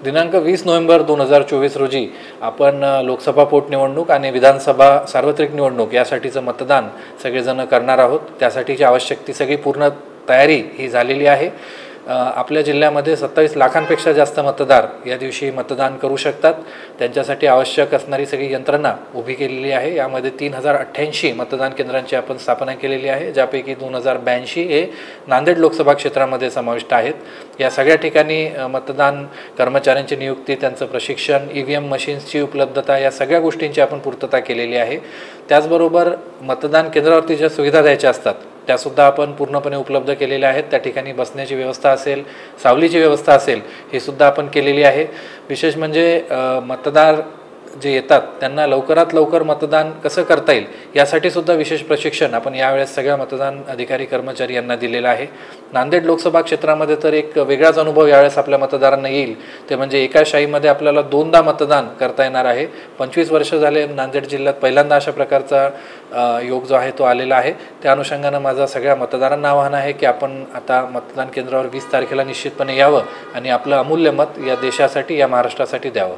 दिनांक 20 नोव्हेंबर 2024 रोजी आपण लोकसभा पोटनिवडणूक आणि विधानसभा सार्वत्रिक निवडणूक यासाठीचं मतदान सगळेजण करणार आहोत। त्यासाठीची आवश्यक ती सगळी पूर्ण तयारी ही झालेली आहे। आपल्या जिल्ह्यामध्ये 27 लाखांपेक्षा जास्त मतदार या दिवशी मतदान करू शकतात। त्यांच्यासाठी आवश्यक असणारी सगळी यंत्रणा उभी केलेली आहे। यामध्ये 3088 मतदान केंद्रांची आपण स्थापना केलेली आहे, ज्यापैकी 2082 हे नांदेड लोकसभा क्षेत्रामध्ये समाविष्ट आहेत। या सगळ्या ठिकाणी मतदान कर्मचाऱ्यांची नियुक्ती, त्यांचं प्रशिक्षण, EVM मशीन्सची उपलब्धता या सगळ्या गोष्टींची आपण पूर्तता केलेली आहे। त्याचबरोबर मतदान केंद्रावरती ज्या सुविधा द्यायच्या असतात त्यासुद्धा आपण पूर्णपणे उपलब्ध केलेल्या आहेत। त्या ठिकाणी बसण्याची व्यवस्था असेल, सावलीची व्यवस्था असेल, हे सुद्धा आपण केलेली आहे। विशेष म्हणजे मतदार जे येतात त्यांना लवकरात लवकर मतदान कसं करता येईल यासाठी सुद्धा विशेष प्रशिक्षण आपण यावेळेस सगळ्या मतदान अधिकारी कर्मचारी यांना दिलेलं आहे। नांदेड लोकसभा क्षेत्रामध्ये तर एक वेगळाच अनुभव यावेळेस आपल्या मतदारांना येईल, ते म्हणजे एका शाहीमध्ये आपल्याला 2दा मतदान करता येणार आहे। 25 वर्ष झाले नांदेड जिल्ह्यात पहिल्यांदा अशा प्रकारचा योग जो आहे तो आलेला आहे। त्या अनुषंगानं माझा सगळ्या मतदारांना आवाहन आहे की आपण आता मतदान केंद्रावर 20 तारखेला निश्चितपणे यावं आणि आपलं अमूल्य मत या देशासाठी, या महाराष्ट्रासाठी द्यावं।